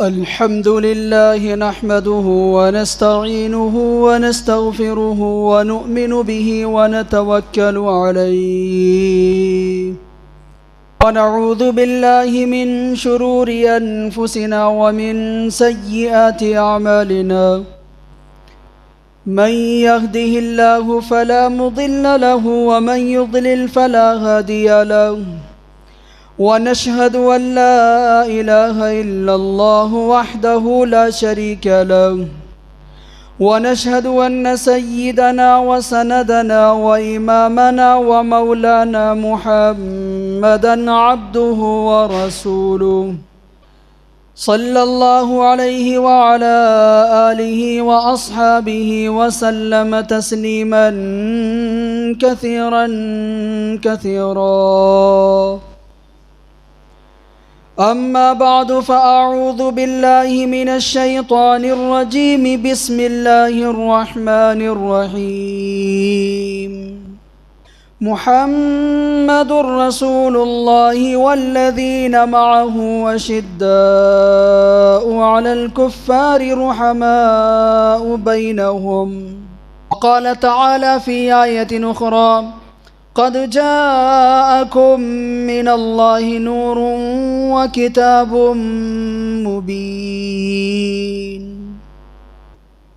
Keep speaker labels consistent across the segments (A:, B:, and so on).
A: الحمد لله نحمده ونستعينه ونستغفره ونؤمن به ونتوكل عليه ونعوذ بالله من شرور أنفسنا ومن سيئات أعمالنا من يهده الله فلا مضل له ومن يضلل فلا هادي له ونشهد أن لا إله إلا الله وحده لا شريك له ونشهد أن سيدنا وسندنا وإمامنا ومولانا محمدا عبده ورسوله صلى الله عليه وعلى آله وأصحابه وسلم تسليما كثيرا كثيرا. أما بعد فأعوذ بالله من الشيطان الرجيم. بسم الله الرحمن الرحيم. محمد رسول الله والذين معه أشداء على الكفار رحماء بينهم. وقال تعالى في آية أخرى: قد جاءكم من الله نور وكتاب مبين.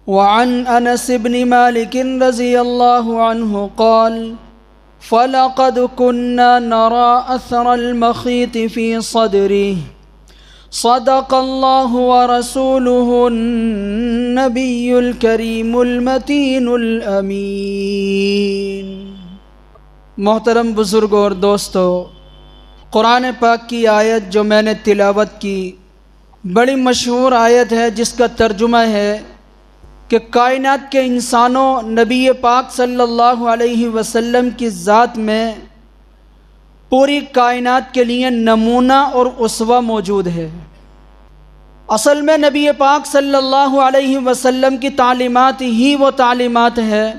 A: وعن أنس بن مالك رضي الله عنه قال: فلقد كنا نرى أثر المخيط في صدره. صدق الله ورسوله النبي الكريم المتين الأمين. محترم بزرگوں اور دوستو، قرآن پاک کی آیت جو میں نے تلاوت کی بڑی مشہور آیت ہے، جس کا ترجمہ ہے کہ کائنات کے انسانوں نبی پاک صلی اللہ علیہ وسلم کی ذات میں پوری کائنات کے لیے نمونہ اور اسوہ موجود ہے۔ اصل میں نبی پاک صلی اللہ علیہ وسلم کی تعلیمات ہی وہ تعلیمات ہے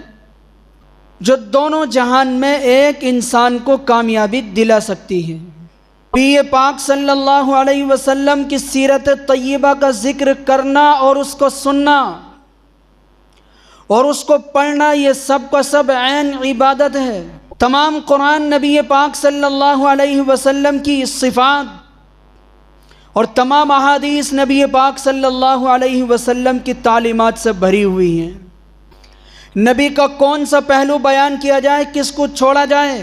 A: جو دونوں جہان میں ایک انسان کو کامیابی دلا سکتی ہے۔ نبی پاک صلی اللہ علیہ وسلم کی سیرت طیبہ کا ذکر کرنا اور اس کو سننا اور اس کو پڑھنا، یہ سب کا سب عین عبادت ہے۔ تمام قرآن نبی پاک صلی اللہ علیہ وسلم کی صفات اور تمام احادیث نبی پاک صلی اللہ علیہ وسلم کی تعلیمات سے بھری ہوئی ہیں۔ نبی کا کون سا پہلو بیان کیا جائے، کس کو چھوڑا جائے؟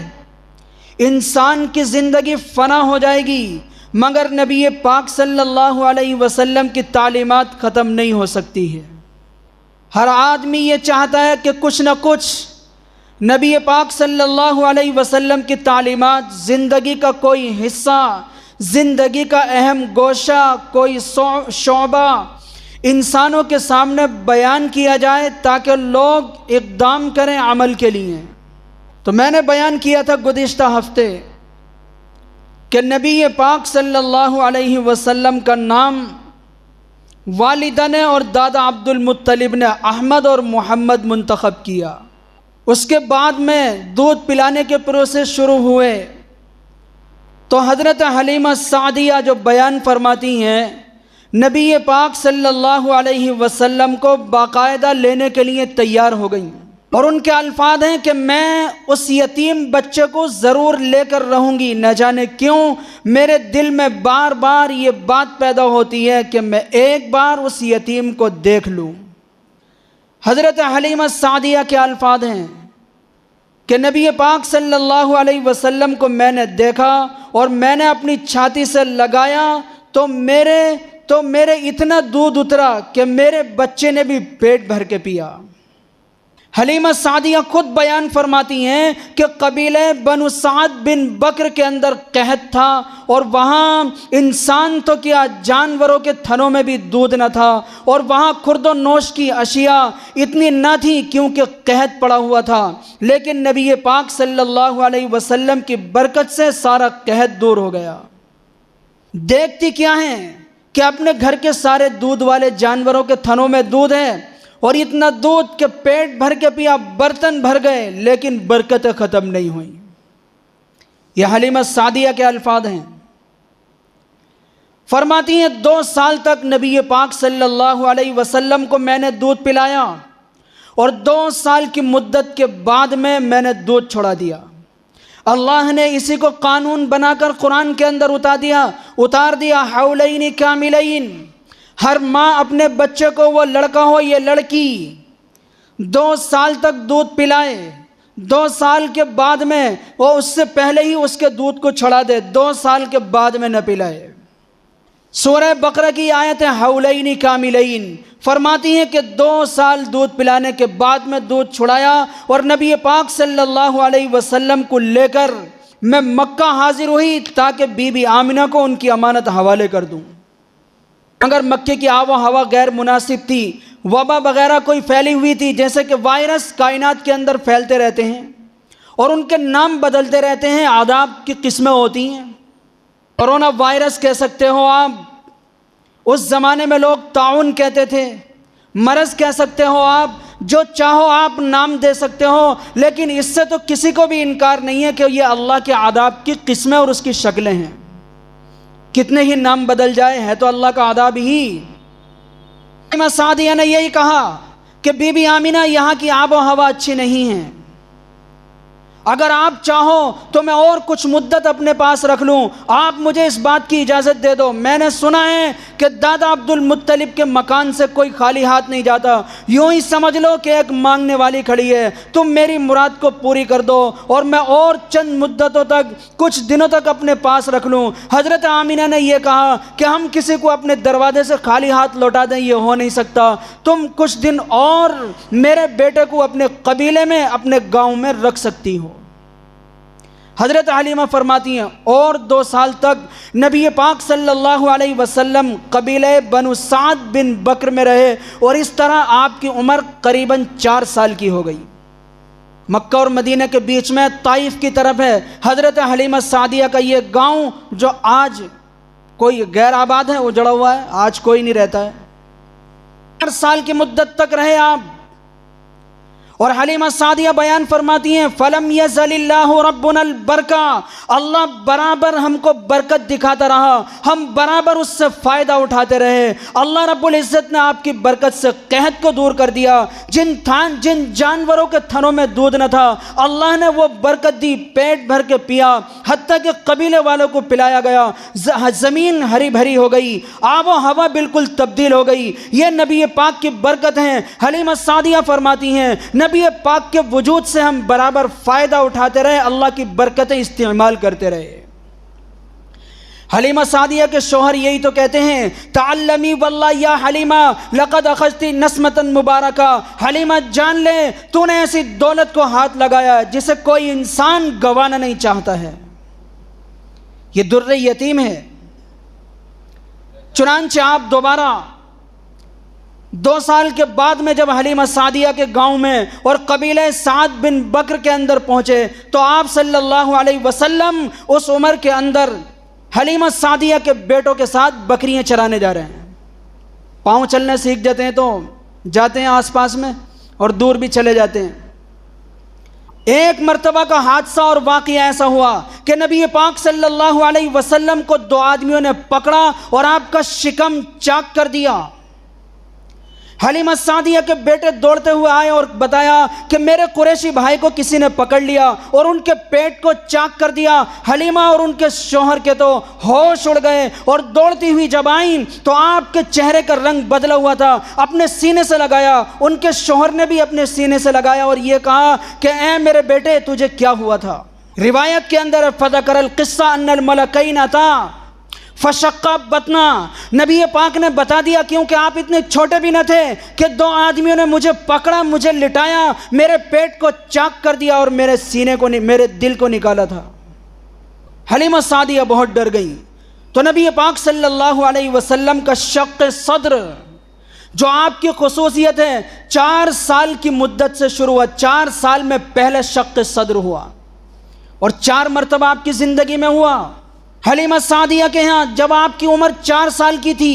A: انسان کی زندگی فنا ہو جائے گی مگر نبی پاک صلی اللہ علیہ وسلم کی تعلیمات ختم نہیں ہو سکتی ہے۔ ہر آدمی یہ چاہتا ہے کہ کچھ نہ کچھ نبی پاک صلی اللہ علیہ وسلم کی تعلیمات زندگی کا کوئی حصہ، زندگی کا اہم گوشہ، کوئی شعبہ انسانوں کے سامنے بیان کیا جائے تاکہ لوگ اقدام کریں عمل کے لیے۔ تو میں نے بیان کیا تھا گزشتہ ہفتے کہ نبی پاک صلی اللہ علیہ وسلم کا نام والدہ نے اور دادا عبد المطلب نے احمد اور محمد منتخب کیا۔ اس کے بعد میں دودھ پلانے کے پروسیس شروع ہوئے تو حضرت حلیمہ سعدیہ جو بیان فرماتی ہیں، نبی پاک صلی اللہ علیہ وسلم کو باقاعدہ لینے کے لیے تیار ہو گئیں، اور ان کے الفاظ ہیں کہ میں اس یتیم بچے کو ضرور لے کر رہوں گی۔ نہ جانے کیوں میرے دل میں بار بار یہ بات پیدا ہوتی ہے کہ میں ایک بار اس یتیم کو دیکھ لوں۔ حضرت حلیمہ سعدیہ کے الفاظ ہیں کہ نبی پاک صلی اللہ علیہ وسلم کو میں نے دیکھا اور میں نے اپنی چھاتی سے لگایا تو میرے اتنا دودھ اترا کہ میرے بچے نے بھی پیٹ بھر کے پیا۔ حلیمہ سعدیہ خود بیان فرماتی ہیں کہ قبیلہ بنو سعد بن بکر کے اندر قحط تھا، اور وہاں انسان تو کیا جانوروں کے تھنوں میں بھی دودھ نہ تھا، اور وہاں خورد و نوش کی اشیاء اتنی نہ تھی کیونکہ قحط پڑا ہوا تھا، لیکن نبی پاک صلی اللہ علیہ وسلم کی برکت سے سارا قحط دور ہو گیا۔ دیکھتی کیا ہیں کہ اپنے گھر کے سارے دودھ والے جانوروں کے تھنوں میں دودھ ہے، اور اتنا دودھ کہ پیٹ بھر کے پیا، برتن بھر گئے، لیکن برکتیں ختم نہیں ہوئیں۔ یہ حلیمہ سعدیہ کے الفاظ ہیں۔ فرماتی ہیں 2 سال تک نبی پاک صلی اللہ علیہ وسلم کو میں نے دودھ پلایا اور 2 سال کی مدت کے بعد میں نے دودھ چھوڑا دیا۔ اللہ نے اسی کو قانون بنا کر قرآن کے اندر اتار دیا حولین کاملین۔ ہر ماں اپنے بچے کو، وہ لڑکا ہو یا لڑکی، 2 سال تک دودھ پلائے، 2 سال کے بعد میں وہ اس سے پہلے ہی اس کے دودھ کو چھڑا دے، 2 سال کے بعد میں نہ پلائے۔ سورہ بقرہ کی آیت ہے حولین کاملین، فرماتی ہیں کہ 2 سال دودھ پلانے کے بعد میں دودھ چھڑایا اور نبی پاک صلی اللہ علیہ وسلم کو لے کر میں مکہ حاضر ہوئی تاکہ بی بی آمنہ کو ان کی امانت حوالے کر دوں۔ اگر مکے کی آب و ہوا غیر مناسب تھی، وبا وغیرہ کوئی پھیلی ہوئی تھی، جیسے کہ وائرس کائنات کے اندر پھیلتے رہتے ہیں اور ان کے نام بدلتے رہتے ہیں، عذاب کی قسمیں ہوتی ہیں۔ کورونا وائرس کہہ سکتے ہو آپ، اس زمانے میں لوگ طاعون کہتے تھے، مرض کہہ سکتے ہو آپ، جو چاہو آپ نام دے سکتے ہو، لیکن اس سے تو کسی کو بھی انکار نہیں ہے کہ یہ اللہ کے عذاب کی قسمیں اور اس کی شکلیں ہیں۔ کتنے ہی نام بدل جائے، ہے تو اللہ کا عذاب ہی۔ امام سعدیہ نے یہی کہا کہ بی بی آمنہ یہاں کی آب و ہوا اچھی نہیں ہے، اگر آپ چاہو تو میں اور کچھ مدت اپنے پاس رکھ لوں، آپ مجھے اس بات کی اجازت دے دو۔ میں نے سنا ہے کہ دادا عبد المطلب کے مکان سے کوئی خالی ہاتھ نہیں جاتا، یوں ہی سمجھ لو کہ ایک مانگنے والی کھڑی ہے، تم میری مراد کو پوری کر دو اور میں اور چند مدتوں تک، کچھ دنوں تک اپنے پاس رکھ لوں۔ حضرت آمنہ نے یہ کہا کہ ہم کسی کو اپنے دروازے سے خالی ہاتھ لوٹا دیں، یہ ہو نہیں سکتا، تم کچھ دن اور میرے بیٹے کو اپنے قبیلے میں، اپنے گاؤں میں رکھ سکتی ہو۔ حضرت حلیمہ فرماتی ہیں اور 2 سال تک نبی پاک صلی اللہ علیہ وسلم قبیلہ بنو سعد بن بکر میں رہے اور اس طرح آپ کی عمر قریباً 4 سال کی ہو گئی۔ مکہ اور مدینہ کے بیچ میں طائف کی طرف ہے حضرت حلیمہ سعدیہ کا یہ گاؤں، جو آج کوئی غیر آباد ہے، اجڑا ہوا ہے، آج کوئی نہیں رہتا ہے۔ 4 سال کی مدت تک رہے آپ، اور حلیمہ سعدیہ بیان فرماتی ہیں فَلَمْ يَزَلِ اللَّهُ رَبُّنَا الْبَرْكَةَ، اللہ برابر ہم کو برکت دکھاتا رہا، ہم برابر اس سے فائدہ اٹھاتے رہے۔ اللہ رب العزت نے آپ کی برکت سے قحط کو دور کر دیا، جن جانوروں کے تھنوں میں دودھ نہ تھا اللہ نے وہ برکت دی، پیٹ بھر کے پیا، حتیٰ کہ قبیلے والوں کو پلایا گیا، زمین ہری بھری ہو گئی، آب و ہوا بالکل تبدیل ہو گئی۔ یہ نبی پاک کی برکت ہیں۔ حلیمہ سعدیہ فرماتی ہیں نبی پاک کے وجود سے ہم برابر فائدہ اٹھاتے رہے، اللہ کی برکتیں استعمال کرتے رہے۔ حلیمہ سعدیہ کے شوہر یہی تو کہتے ہیں تعلمی واللہ یا حلیمہ لقد اخذتی نسمتا مبارکہ، حلیمہ جان لے تو نے ایسی دولت کو ہاتھ لگایا جسے کوئی انسان گوانا نہیں چاہتا ہے، یہ در یتیم ہے۔ چنانچہ آپ دوبارہ 2 سال کے بعد میں جب حلیمہ سعدیہ کے گاؤں میں اور قبیلہ سعد بن بکر کے اندر پہنچے تو آپ صلی اللہ علیہ وسلم اس عمر کے اندر حلیمہ سعدیہ کے بیٹوں کے ساتھ بکریاں چرانے جا رہے ہیں۔ پاؤں چلنے سیکھ جاتے ہیں تو جاتے ہیں آس پاس میں اور دور بھی چلے جاتے ہیں۔ ایک مرتبہ کا حادثہ اور واقعہ ایسا ہوا کہ نبی پاک صلی اللہ علیہ وسلم کو 2 آدمیوں نے پکڑا اور آپ کا شکم چاک کر دیا۔ حلیمہ سعدیہ کے بیٹے دوڑتے ہوئے آئے اور بتایا کہ میرے قریشی بھائی کو کسی نے پکڑ لیا اور ان کے پیٹ کو چاک کر دیا۔ حلیمہ اور ان کے شوہر کے تو ہوش اڑ گئے اور دوڑتی ہوئی جب آئیں تو آپ کے چہرے کا رنگ بدلا ہوا تھا، اپنے سینے سے لگایا، ان کے شوہر نے بھی اپنے سینے سے لگایا اور یہ کہا کہ اے میرے بیٹے تجھے کیا ہوا تھا؟ روایت کے اندر فذکر القصہ ان الملکین اتا فشق بطنا، نبی پاک نے بتا دیا کیونکہ آپ اتنے چھوٹے بھی نہ تھے کہ 2 آدمیوں نے مجھے پکڑا، مجھے لٹایا، میرے پیٹ کو چاک کر دیا اور میرے سینے کو، میرے دل کو نکالا تھا۔ حلیمہ سعدیہ بہت ڈر گئی تو نبی پاک صلی اللہ علیہ وسلم کا شق صدر، جو آپ کی خصوصیت ہے، 4 سال کی مدت سے شروع ہوا۔ 4 سال میں پہلے شق صدر ہوا اور 4 مرتبہ آپ کی زندگی میں ہوا۔ حلیمہ سعدیہ کے ہاں جب آپ کی عمر 4 سال کی تھی،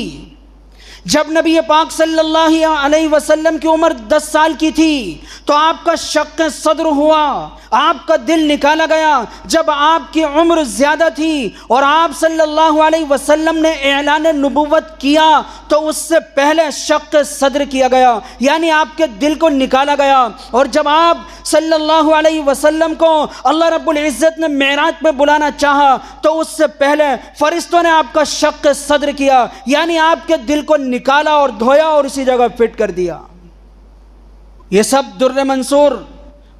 A: جب نبی پاک صلی اللہ علیہ وسلم کی عمر 10 سال کی تھی تو آپ کا شق صدر ہوا، آپ کا دل نکالا گیا۔ جب آپ کی عمر زیادہ تھی اور آپ صلی اللہ علیہ وسلم نے اعلان نبوت کیا تو اس سے پہلے شق صدر کیا گیا، یعنی آپ کے دل کو نکالا گیا۔ اور جب آپ صلی اللہ علیہ وسلم کو اللہ رب العزت نے معراج پہ بلانا چاہا تو اس سے پہلے فرشتوں نے آپ کا شق صدر کیا، یعنی آپ کے دل کو نکالا اور دھویا اور اسی جگہ فٹ کر دیا۔ یہ سب در منصور،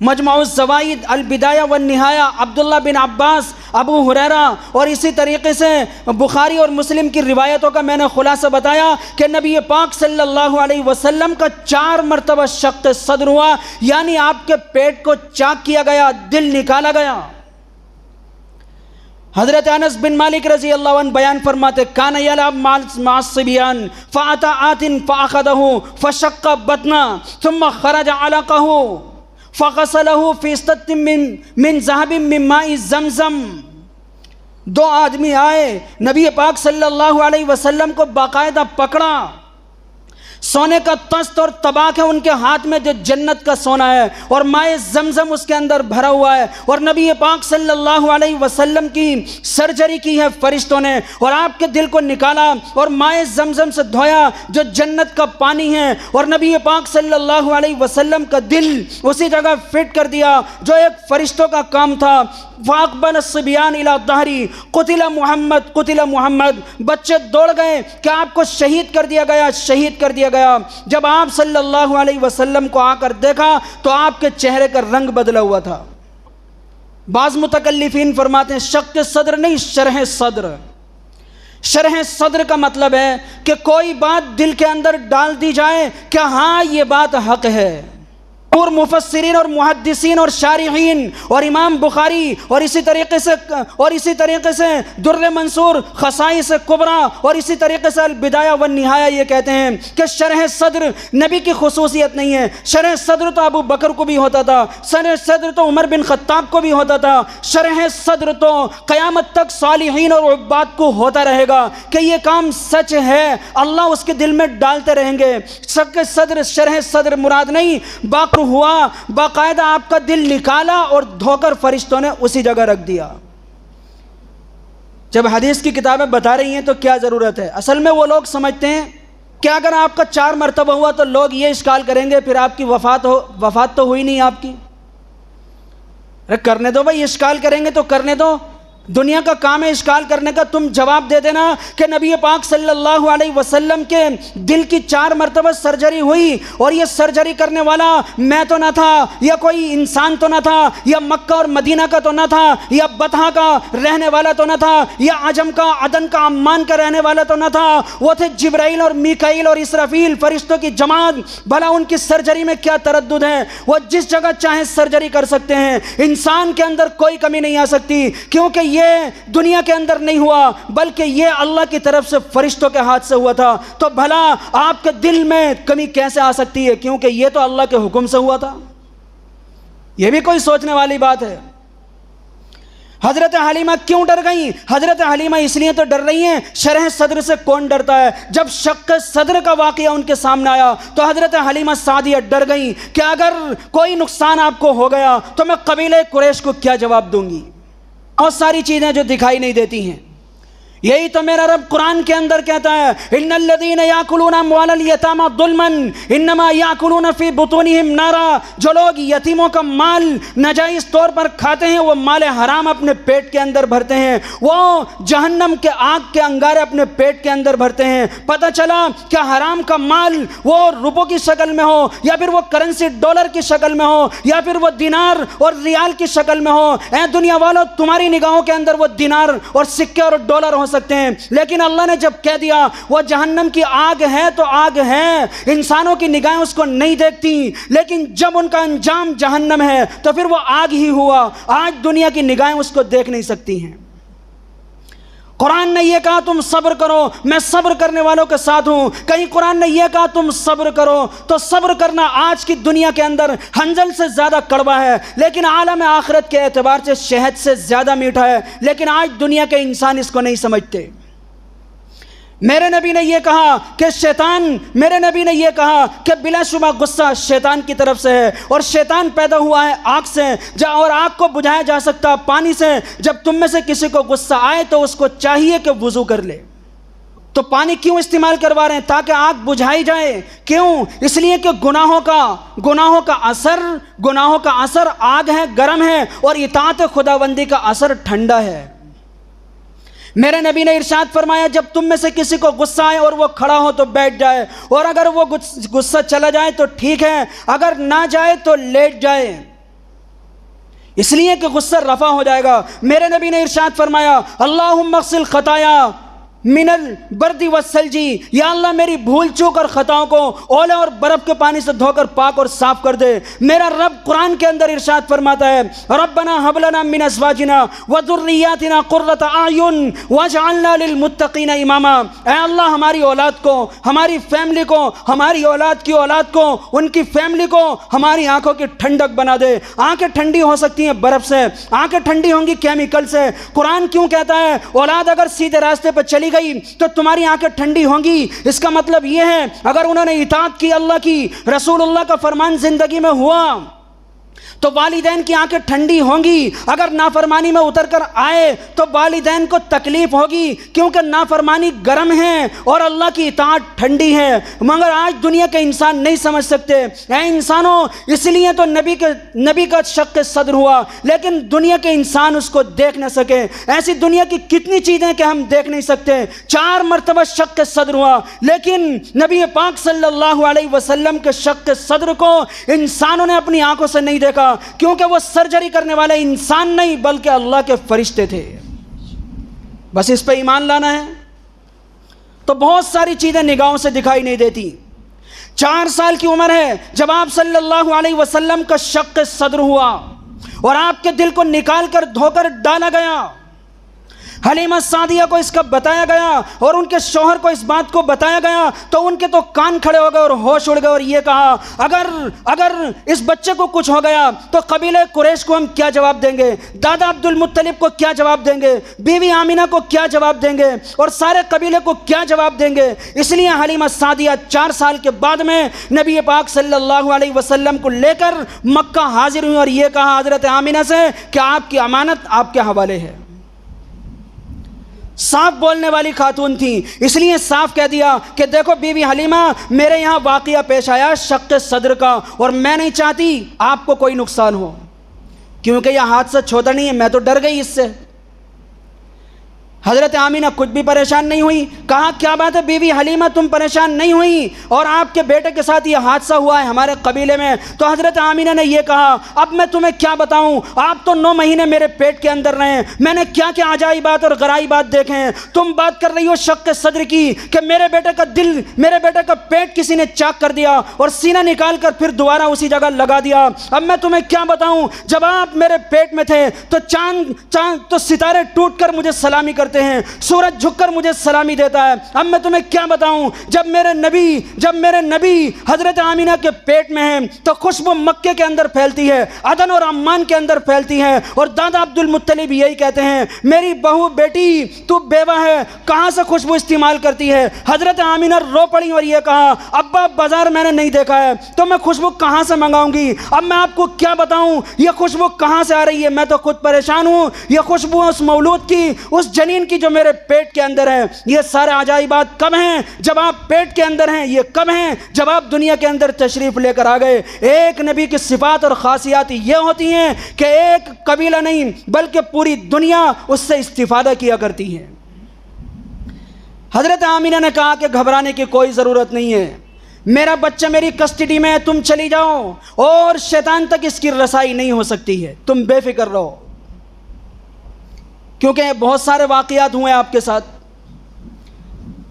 A: مجمع الزوائد، البدایہ والنہایہ، عبداللہ بن عباس، ابو ہریرہ اور اسی طریقے سے بخاری اور مسلم کی روایتوں کا میں نے خلاصہ بتایا کہ نبی پاک صلی اللہ علیہ وسلم کا 4 مرتبہ شق صدر ہوا، یعنی آپ کے پیٹ کو چاک کیا گیا، دل نکالا گیا۔ حضرت انس بن مالک رضی اللہ عنہ بیان فرماتے کان یلعب مع الصبیان فأتى آت فأخذه فشق بطنه ثم خرج علقه فغسله في سطة من ذهب من ماء زمزم۔ 2 آدمی آئے، نبی پاک صلی اللہ علیہ وسلم کو باقاعدہ پکڑا، سونے کا تست اور طباق ہے ان کے ہاتھ میں جو جنت کا سونا ہے، اور مائع زمزم اس کے اندر بھرا ہوا ہے، اور نبی پاک صلی اللہ علیہ وسلم کی سرجری کی ہے فرشتوں نے، اور آپ کے دل کو نکالا اور مائع زمزم سے دھویا جو جنت کا پانی ہے، اور نبی پاک صلی اللہ علیہ وسلم کا دل اسی جگہ فٹ کر دیا جو ایک فرشتوں کا کام تھا۔ فاقبل الصبیان الی ظہری قتل محمد قتل محمد، بچے دوڑ گئے کہ آپ کو شہید کر دیا گیا، شہید کر دیا گیا۔ جب آپ صلی اللہ علیہ وسلم کو آ کر دیکھا تو آپ کے چہرے کا رنگ بدلا ہوا تھا۔ بعض متکلفین فرماتے ہیں شق صدر نہیں، شرح صدر۔ شرح صدر کا مطلب ہے کہ کوئی بات دل کے اندر ڈال دی جائے کہ ہاں یہ بات حق ہے۔ اور مفسرین اور محدثین اور شارحین اور امام بخاری اور اسی طریقے سے در منصور، خصائص کبریٰ اور اسی طریقے سے البدایہ والنہایہ یہ کہتے ہیں کہ شرح صدر نبی کی خصوصیت نہیں ہے۔ شرح صدر تو ابو بکر کو بھی ہوتا تھا، شرح صدر تو عمر بن خطاب کو بھی ہوتا تھا، شرح صدر تو قیامت تک صالحین اور عباد کو ہوتا رہے گا کہ یہ کام سچ ہے، اللہ اس کے دل میں ڈالتے رہیں گے۔ شرح صدر مراد نہیں، باقی ہوا، باقاعدہ آپ کا دل نکالا اور دھو کر فرشتوں نے اسی جگہ رکھ دیا۔ جب حدیث کی کتابیں بتا رہی ہیں تو کیا ضرورت ہے؟ اصل میں وہ لوگ سمجھتے ہیں کہ اگر آپ کا 4 مرتبہ ہوا تو لوگ یہ اشکال کریں گے پھر آپ کی وفات تو ہوئی نہیں آپ کی۔ ارے کرنے دو بھائی، اشکال کریں گے تو کرنے دو، دنیا کا کام ہے اشکال کرنے کا۔ تم جواب دے دینا کہ نبی پاک صلی اللہ علیہ وسلم کے دل کی 4 مرتبہ سرجری ہوئی اور یہ سرجری کرنے والا میں تو نہ تھا، یا کوئی انسان تو نہ تھا، یا مکہ اور مدینہ کا تو نہ تھا، یا بطحہ کا رہنے والا تو نہ تھا، یا عجم کا، عدن کا، عمان کا رہنے والا تو نہ تھا، وہ تھے جبرائیل اور میکائیل اور اسرافیل، فرشتوں کی جماعت۔ بھلا ان کی سرجری میں کیا تردد ہے؟ وہ جس جگہ چاہیں سرجری کر سکتے ہیں، انسان کے اندر کوئی کمی نہیں آ سکتی، کیونکہ یہ دنیا کے اندر نہیں ہوا بلکہ یہ اللہ کی طرف سے فرشتوں کے ہاتھ سے ہوا تھا۔ تو بھلا آپ کے دل میں کمی کیسے آ سکتی ہے؟ کیونکہ یہ تو اللہ کے حکم سے ہوا تھا۔ یہ بھی کوئی سوچنے والی بات ہے۔ حضرت حلیمہ کیوں ڈر گئیں؟ حضرت حلیمہ اس لیے تو ڈر رہی ہیں، شرح صدر سے کون ڈرتا ہے؟ جب شق صدر کا واقعہ ان کے سامنے آیا تو حضرت حلیمہ سعدیہ ڈر گئیں کہ اگر کوئی نقصان آپ کو ہو گیا تو میں قبیلہ قریش کو کیا جواب دوں گی؟ بہت ساری چیزیں جو دکھائی نہیں دیتی ہیں۔ یہی تو میرا رب قرآن کے اندر کہتا ہے ان الذین یاکلون اموال الیتامی ظلما انما یاکلون فی بطونہم نارا، جو لوگ یتیموں کا مال ناجائز طور پر کھاتے ہیں وہ مال حرام اپنے پیٹ کے اندر بھرتے ہیں، وہ جہنم کے آگ کے انگارے اپنے پیٹ کے اندر بھرتے ہیں۔ پتہ چلا کہ حرام کا مال وہ روپوں کی شکل میں ہو، یا پھر وہ کرنسی ڈالر کی شکل میں ہو، یا پھر وہ دینار اور ریال کی شکل میں ہو۔ اے دنیا والوں، تمہاری نگاہوں کے اندر وہ دینار اور سکے اور ڈالر ہو سکتے ہیں، لیکن اللہ نے جب کہہ دیا وہ جہنم کی آگ ہے تو آگ ہے، انسانوں کی نگاہیں اس کو نہیں دیکھتی، لیکن جب ان کا انجام جہنم ہے تو پھر وہ آگ ہی ہوا۔ آج دنیا کی نگاہیں اس کو دیکھ نہیں سکتی ہیں۔ قرآن نے یہ کہا تم صبر کرو، میں صبر کرنے والوں کے ساتھ ہوں۔ کہیں قرآن نے یہ کہا تم صبر کرو، تو صبر کرنا آج کی دنیا کے اندر ہنجل سے زیادہ کڑوا ہے، لیکن عالم آخرت کے اعتبار سے شہد سے زیادہ میٹھا ہے، لیکن آج دنیا کے انسان اس کو نہیں سمجھتے۔ میرے نبی نے یہ کہا کہ میرے نبی نے یہ کہا کہ بلا شبہ غصہ شیطان کی طرف سے ہے، اور شیطان پیدا ہوا ہے آگ سے، اور آگ کو بجھایا جا سکتا پانی سے۔ جب تم میں سے کسی کو غصہ آئے تو اس کو چاہیے کہ وضو کر لے۔ تو پانی کیوں استعمال کروا رہے ہیں؟ تاکہ آگ بجھائی جائے۔ کیوں؟ اس لیے کہ گناہوں کا اثر آگ ہے، گرم ہے، اور اطاعت خداوندی کا اثر ٹھنڈا ہے۔ میرے نبی نے ارشاد فرمایا جب تم میں سے کسی کو غصہ آئے اور وہ کھڑا ہو تو بیٹھ جائے، اور اگر وہ غصہ چلا جائے تو ٹھیک ہے، اگر نہ جائے تو لیٹ جائے، اس لیے کہ غصہ رفع ہو جائے گا۔ میرے نبی نے ارشاد فرمایا اللہم اغسل خطایا من البرد والثلجی، یا اللہ میری بھول چوک اور خطاؤں کو اولے اور برف کے پانی سے دھو کر پاک اور صاف کر دے۔ میرا رب قرآن کے اندر ارشاد فرماتا ہے ربنا هب لنا من ازواجنا وذرياتنا قرۃ اعین واجعلنا للمتقین اماما، اے اللہ ہماری اولاد کو، ہماری فیملی کو، ہماری اولاد کی اولاد کو، ان کی فیملی کو ہماری آنکھوں کی ٹھنڈک بنا دے۔ آنکھیں ٹھنڈی ہو سکتی ہیں برف سے، آنکھیں ٹھنڈی ہوں گی کیمیکل سے۔ قرآن کیوں کہتا ہے اولاد اگر سیدھے راستے پہ چلی گئی تو تمہاری آنکھیں ٹھنڈی ہوں گی؟ اس کا مطلب یہ ہے اگر انہوں نے اطاعت کی اللہ کی، رسول اللہ کا فرمان زندگی میں ہوا تو والدین کی آنکھیں ٹھنڈی ہوں گی۔ اگر نافرمانی میں اتر کر آئے تو والدین کو تکلیف ہوگی، کیونکہ نافرمانی گرم ہے اور اللہ کی اطاعت ٹھنڈی ہے۔ مگر آج دنیا کے انسان نہیں سمجھ سکتے۔ اے انسانوں، اس لیے تو نبی کا شق صدر ہوا، لیکن دنیا کے انسان اس کو دیکھ نہ سکے۔ ایسی دنیا کی کتنی چیزیں کہ ہم دیکھ نہیں سکتے۔ 4 مرتبہ شق صدر ہوا، لیکن نبی پاک صلی اللہ علیہ وسلم کے شق صدر کو انسانوں نے اپنی آنکھوں سے نہیں دیکھا، کیونکہ وہ سرجری کرنے والے انسان نہیں بلکہ اللہ کے فرشتے تھے۔ بس اس پہ ایمان لانا ہے تو بہت ساری چیزیں نگاہوں سے دکھائی نہیں دیتی۔ 4 سال کی عمر ہے جب آپ صلی اللہ علیہ وسلم کا شق صدر ہوا اور آپ کے دل کو نکال کر دھو کر ڈالا گیا۔ حلیمہ سعدیہ کو اس کا بتایا گیا اور ان کے شوہر کو اس بات کو بتایا گیا تو ان کے تو کان کھڑے ہو گئے اور ہوش اڑ گئے، اور یہ کہا اگر اس بچے کو کچھ ہو گیا تو قبیلہ قریش کو ہم کیا جواب دیں گے، دادا عبد المطلب کو کیا جواب دیں گے، بیوی آمینہ کو کیا جواب دیں گے، اور سارے قبیلے کو کیا جواب دیں گے۔ اس لیے حلیمہ سعدیہ 4 سال کے بعد میں نبی پاک صلی اللہ علیہ وسلم کو لے کر مکہ حاضر ہوئی اور یہ کہا حضرت آمینہ سے کہ آپ کی امانت آپ کے حوالے ہے۔ صاف بولنے والی خاتون تھی، اس لیے صاف کہہ دیا کہ دیکھو بیوی حلیمہ، میرے یہاں واقعہ پیش آیا شق صدر کا، اور میں نہیں چاہتی آپ کو کوئی نقصان ہو، کیونکہ یہ حادثہ چھوٹا نہیں ہے، میں تو ڈر گئی اس سے۔ حضرت آمینہ کچھ بھی پریشان نہیں ہوئی۔ کہا کیا بات ہے بیوی حلیمہ، تم پریشان نہیں ہوئی؟ اور آپ کے بیٹے کے ساتھ یہ حادثہ ہوا ہے ہمارے قبیلے میں۔ تو حضرت آمینہ نے یہ کہا اب میں تمہیں کیا بتاؤں، آپ تو 9 مہینے میرے پیٹ کے اندر رہے، میں نے کیا کیا عجائبات اور غرائبات دیکھے ہیں۔ تم بات کر رہی ہو شق صدر کی کہ میرے بیٹے کا پیٹ کسی نے چاک کر دیا اور سینہ نکال کر پھر دوبارہ اسی جگہ لگا دیا۔ اب میں تمہیں کیا بتاؤں، جب آپ میرے پیٹ میں تھے تو چاند ستارے ٹوٹ کر مجھے سلامی کرتے ہیں، سورج جھک کر مجھے سلامی دیتا ہے۔ اب میں تمہیں کیا بتاؤں، جب میرے نبی حضرت آمینہ کے پیٹ میں ہیں تو خوشبو مکے کے اندر پھیلتی ہے، عدن اور عمان کے اندر پھیلتی ہے، اور دادا عبد المطلب یہی کہتے ہیں میری بہو بیٹی تو بیوہ ہے، کہاں سے خوشبو استعمال کرتی ہے۔ حضرت آمینہ رو پڑی اور یہ کہا ابا بازار میں نے نہیں دیکھا ہے تو میں خوشبو کہاں سے منگاؤں گی، اب میں آپ کو کیا بتاؤں یہ خوشبو کہاں سے آ رہی ہے، میں تو خود پریشان ہوں۔ یہ خوشبو اس مولود کی، اس جنین کی جو میرے پیٹ کے اندر ہے۔ یہ سارے عجائبات کب ہیں؟ جب آپ پیٹ کے اندر ہیں۔ یہ کب ہیں؟ جب آپ دنیا کے اندر تشریف لے کر آ گئے۔ ایک نبی کی صفات اور خاصیات یہ ہوتی ہیں کہ ایک قبیلہ نہیں بلکہ پوری دنیا اس سے استفادہ کیا کرتی ہے۔ حضرت آمینہ نے کہا کہ گھبرانے کی کوئی ضرورت نہیں ہے، میرا بچہ میری کسٹڈی میں ہے، تم چلی جاؤ اور شیطان تک اس کی رسائی نہیں ہو سکتی ہے، تم بے فکر رہو۔ کیونکہ بہت سارے واقعات ہوئے آپ کے ساتھ۔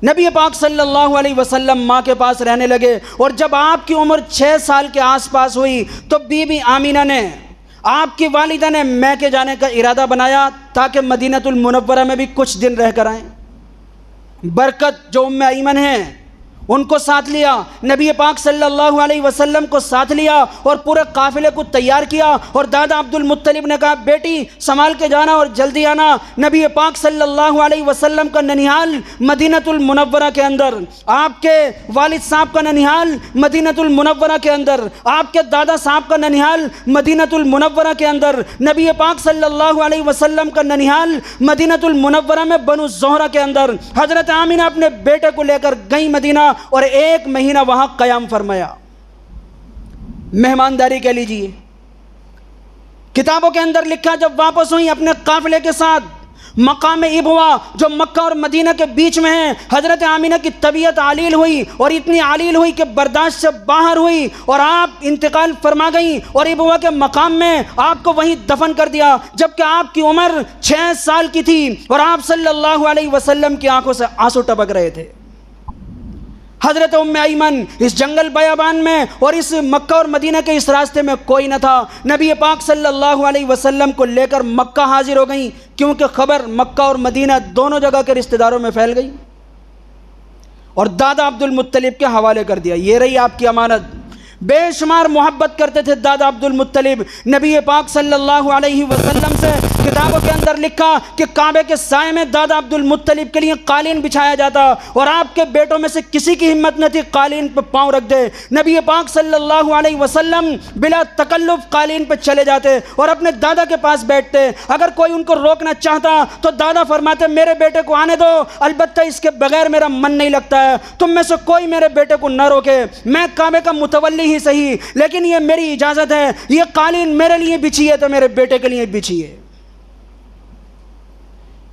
A: نبی پاک صلی اللہ علیہ وسلم ماں کے پاس رہنے لگے، اور جب آپ کی عمر 6 سال کے آس پاس ہوئی تو بی بی آمینہ نے، آپ کی والدہ نے میکے جانے کا ارادہ بنایا تاکہ مدینہ المنورہ میں بھی کچھ دن رہ کر آئیں۔ برکت جو ام ایمن ہیں ان کو ساتھ لیا، نبی پاک صلی اللہ علیہ وسلم کو ساتھ لیا اور پورے قافلے کو تیار کیا، اور دادا عبد المطلب نے کہا بیٹی سنبھال کے جانا اور جلدی آنا۔ نبی پاک صلی اللہ علیہ وسلم کا ننیال مدینۃ المنورہ کے اندر، آپ کے والد صاحب کا ننیال مدینۃ المنورہ کے اندر، آپ کے دادا صاحب کا ننیال مدینۃ المنورہ کے اندر، نبی پاک صلی اللہ علیہ وسلم کا ننیال مدینۃ المنورہ میں بنو زہرہ کے اندر۔ حضرت آمینہ اپنے بیٹے کو لے کر گئی مدینہ اور 1 مہینہ وہاں قیام فرمایا۔ مہمانداری کہہ لیجیے۔ کتابوں کے اندر لکھا جب واپس ہوئی اپنے قافلے کے ساتھ مقام ابوا جو مکہ اور مدینہ کے بیچ میں ہے، حضرت آمینہ کی طبیعت علیل ہوئی اور اتنی علیل ہوئی کہ برداشت سے باہر ہوئی اور آپ انتقال فرما گئیں، اور ابوا کے مقام میں آپ کو وہیں دفن کر دیا جبکہ آپ کی عمر 6 سال کی تھی اور آپ صلی اللہ علیہ وسلم کی آنکھوں سے آنسو ٹپک رہے تھے۔ حضرت ام ایمن اس جنگل بیابان میں اور اس مکہ اور مدینہ کے اس راستے میں کوئی نہ تھا، نبی پاک صلی اللہ علیہ وسلم کو لے کر مکہ حاضر ہو گئیں، کیونکہ خبر مکہ اور مدینہ دونوں جگہ کے رشتہ داروں میں پھیل گئی، اور دادا عبد المطلب کے حوالے کر دیا۔ یہ رہی آپ کی امانت۔ بے شمار محبت کرتے تھے دادا عبد المطلب نبی پاک صلی اللہ علیہ وسلم سے۔ کتابوں کے اندر لکھا کہ کعبے کے سائے میں دادا عبد المطلب کے لیے قالین بچھایا جاتا، اور آپ کے بیٹوں میں سے کسی کی ہمت نہ تھی قالین پہ پاؤں رکھ دے، نبی پاک صلی اللہ علیہ وسلم بلا تکلف قالین پہ چلے جاتے اور اپنے دادا کے پاس بیٹھتے۔ اگر کوئی ان کو روکنا چاہتا تو دادا فرماتے میرے بیٹے کو آنے دو، البتہ اس کے بغیر میرا من نہیں لگتا ہے، تم میں سے کوئی میرے بیٹے کو نہ روکے، میں کعبے کا متولی ہی صحیح لیکن یہ میری اجازت ہے، یہ قالین میرے لیے بچھی ہے تو میرے بیٹے کے لیے بچھی ہے۔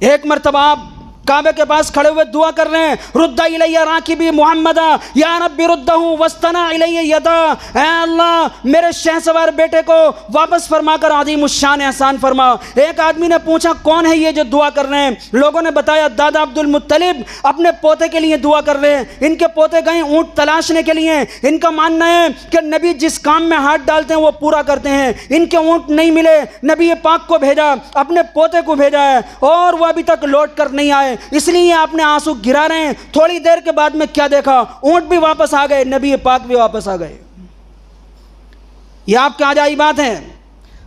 A: ایک مرتبہ آپ کعبے کے پاس کھڑے ہوئے دعا کر رہے ہیں، رد الی راکبی محمد یا رب ردہ واستنا الی یدا، اے اللہ میرے شہ سوار بیٹے کو واپس فرما کر عظیم الشان احسان فرما۔ ایک آدمی نے پوچھا کون ہے یہ جو دعا کر رہے ہیں؟ لوگوں نے بتایا دادا عبد المطلب اپنے پوتے کے لیے دعا کر رہے ہیں۔ ان کے پوتے گئے اونٹ تلاشنے کے لیے، ان کا ماننا ہے کہ نبی جس کام میں ہاتھ ڈالتے ہیں وہ پورا کرتے ہیں، ان کے اونٹ نہیں ملے، نبی پاک کو بھیجا، اپنے پوتے کو بھیجا ہے اور وہ ابھی تک لوٹ کر نہیں آئے، اس لیے آپ نے آنسو گرا رہے ہیں۔ تھوڑی دیر کے بعد میں کیا دیکھا، اونٹ بھی واپس آ گئے، نبی پاک بھی واپس آ گئے۔ یہ آپ کے عجائبات ہیں۔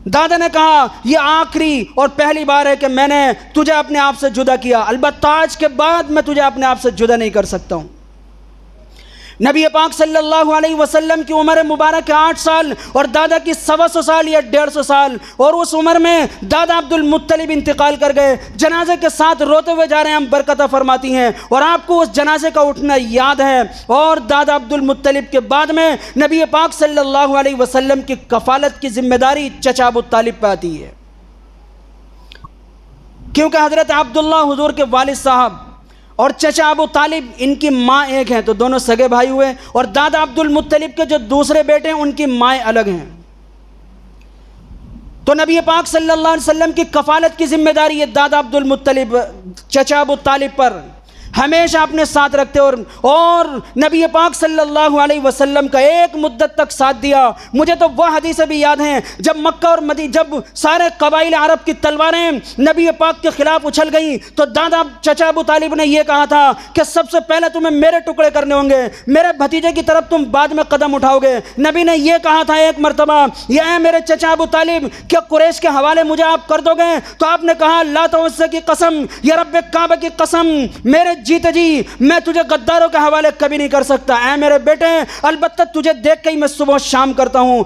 A: دادا نے کہا یہ آخری اور پہلی بار ہے کہ میں نے تجھے اپنے آپ سے جدا کیا، البتہ آج کے بعد میں تجھے اپنے آپ سے جدا نہیں کر سکتا ہوں۔ نبی پاک صلی اللہ علیہ وسلم کی عمر مبارک 8 سال اور دادا کی 125 سال یا 150 سال، اور اس عمر میں دادا عبد المطلب انتقال کر گئے۔ جنازے کے ساتھ روتے ہوئے جا رہے ہیں، ہم برکتہ فرماتی ہیں، اور آپ کو اس جنازے کا اٹھنا یاد ہے۔ اور دادا عبد المطلب کے بعد میں نبی پاک صلی اللہ علیہ وسلم کی کفالت کی ذمہ داری چچا ابو طالب پہ آتی ہے، کیونکہ حضرت عبداللہ حضور کے والد صاحب اور چچا ابو طالب ان کی ماں ایک ہیں، تو دونوں سگے بھائی ہوئے، اور دادا عبد المطلب کے جو دوسرے بیٹے ہیں ان کی مائیں الگ ہیں۔ تو نبی پاک صلی اللہ علیہ وسلم کی کفالت کی ذمہ داری یہ دادا عبد المطلب چچا ابو طالب پر ہمیشہ اپنے ساتھ رکھتے، اور نبی پاک صلی اللہ علیہ وسلم کا ایک مدت تک ساتھ دیا۔ مجھے تو وہ حدیثیں بھی یاد ہیں جب مکہ اور مدینہ، جب سارے قبائل عرب کی تلواریں نبی پاک کے خلاف اچھل گئیں تو دادا چچا ابو طالب نے یہ کہا تھا کہ سب سے پہلے تمہیں میرے ٹکڑے کرنے ہوں گے، میرے بھتیجے کی طرف تم بعد میں قدم اٹھاؤ گے۔ نبی نے یہ کہا تھا ایک مرتبہ، یہ میرے چچا ابو طالب کیا قریش کے حوالے مجھے آپ کر دو گے؟ تو آپ نے کہا لات و عزا کی قسم یا رب کعبہ کی قسم، میرے جیتے جی میں تجھے غداروں کے حوالے کبھی نہیں کر سکتا۔ اے میرے بیٹے البتہ تجھے دیکھ کے ہی میں صبح شام کرتا ہوں،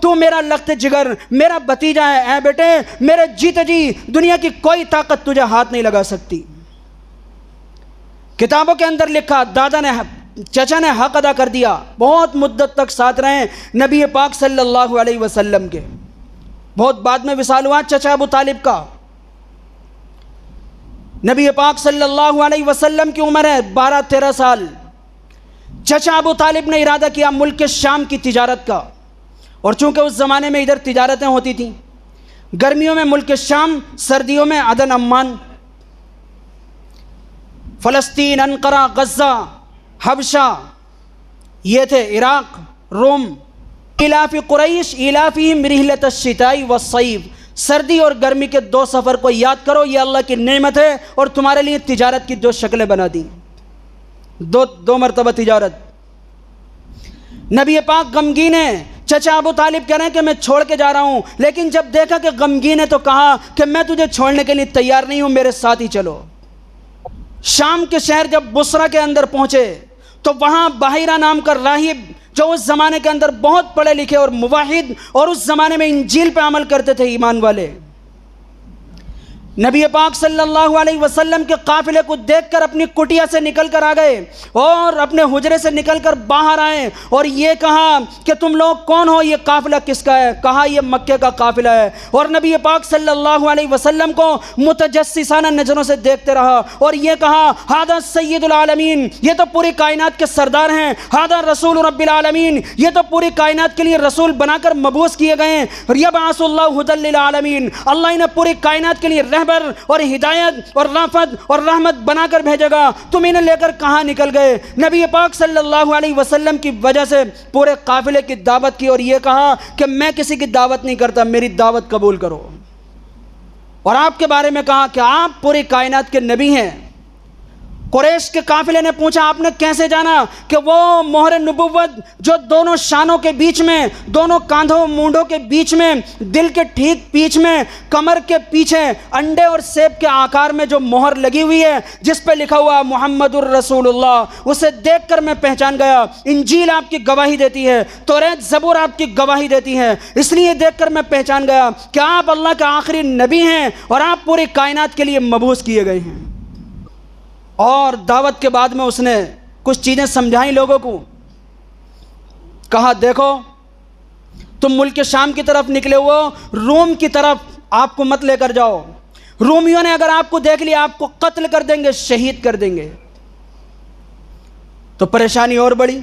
A: تو میرا لخت جگر، میرا بھتیجا ہے۔ اے بیٹے میرے جیتے جی دنیا کی کوئی طاقت تجھے ہاتھ نہیں لگا سکتی۔ کتابوں کے اندر لکھا چچا نے حق ادا کر دیا، بہت مدت تک ساتھ رہے نبی پاک صلی اللہ علیہ وسلم کے۔ بہت بعد میں وصال ہوا چچا ابو طالب کا۔ نبی پاک صلی اللہ علیہ وسلم کی عمر ہے 12-13 سال۔ چچا ابو طالب نے ارادہ کیا ملک شام کی تجارت کا، اور چونکہ اس زمانے میں ادھر تجارتیں ہوتی تھیں، گرمیوں میں ملک شام، سردیوں میں عدن، عمان، فلسطین، انقرہ، غزہ، حبشہ، یہ تھے عراق، روم۔ ایلاف قریش ایلافہم رحلۃ الشتاء والصیف، سردی اور گرمی کے 2 سفر کو یاد کرو، یہ اللہ کی نعمت ہے اور تمہارے لیے تجارت کی 2 شکلیں بنا دیں۔ دو مرتبہ تجارت۔ نبی پاک غمگین ہے، چچا ابو طالب کہہ رہے ہیں کہ میں چھوڑ کے جا رہا ہوں، لیکن جب دیکھا کہ غمگین ہے تو کہا کہ میں تجھے چھوڑنے کے لیے تیار نہیں ہوں، میرے ساتھ ہی چلو۔ شام کے شہر جب بصرہ کے اندر پہنچے تو وہاں باہرہ نام کا راہب، جو اس زمانے کے اندر بہت پڑھے لکھے اور موحد اور اس زمانے میں انجیل پہ عمل کرتے تھے، ایمان والے، نبی پاک صلی اللہ علیہ وسلم کے قافلے کو دیکھ کر اپنی کٹیا سے نکل کر آ گئے اور اپنے حجرے سے نکل کر باہر آئے اور یہ کہا کہ تم لوگ کون ہو، یہ قافلہ کس کا ہے؟ کہا یہ مکے کا قافلہ ہے۔ اور نبی پاک صلی اللہ علیہ وسلم کو متجسسانہ نظروں سے دیکھتے رہا اور یہ کہا ھذا سید العالمین، یہ تو پوری کائنات کے سردار ہیں، ھذا رسول رب العالمین، یہ تو پوری کائنات کے لیے رسول بنا کر مبعوث کیے گئے ہیں، یبعث اللہ ھدی للعالمین، اللہ انہیں پوری کائنات کے لیے اور ہدایت اور رافت اور رحمت بنا کر بھیجے گا، تم انہیں لے کر کہاں نکل گئے؟ نبی پاک صلی اللہ علیہ وسلم کی وجہ سے پورے قافلے کی دعوت کی اور یہ کہا کہ میں کسی کی دعوت نہیں کرتا، میری دعوت قبول کرو۔ اور آپ کے بارے میں کہا کہ آپ پوری کائنات کے نبی ہیں۔ قریش کے قافلے نے پوچھا آپ نے کیسے جانا کہ وہ مہر نبوت جو دونوں شانوں کے بیچ میں، دونوں کاندھوں مونڈوں کے بیچ میں، دل کے ٹھیک پیچھ میں، کمر کے پیچھے انڈے اور سیب کے آکار میں جو مہر لگی ہوئی ہے جس پہ لکھا ہوا محمد الرسول اللہ، اسے دیکھ کر میں پہچان گیا۔ انجیل آپ کی گواہی دیتی ہے، توریت زبور آپ کی گواہی دیتی ہے، اس لیے دیکھ کر میں پہچان گیا کہ آپ اللہ کے آخری نبی ہیں اور آپ پوری کائنات کے لیے مبعوث کیے گئے ہیں۔ اور دعوت کے بعد میں اس نے کچھ چیزیں سمجھائیں لوگوں کو، کہا دیکھو تم ملک شام کی طرف نکلے ہو، روم کی طرف آپ کو مت لے کر جاؤ، رومیوں نے اگر آپ کو دیکھ لیا آپ کو قتل کر دیں گے، شہید کر دیں گے۔ تو پریشانی اور بڑی،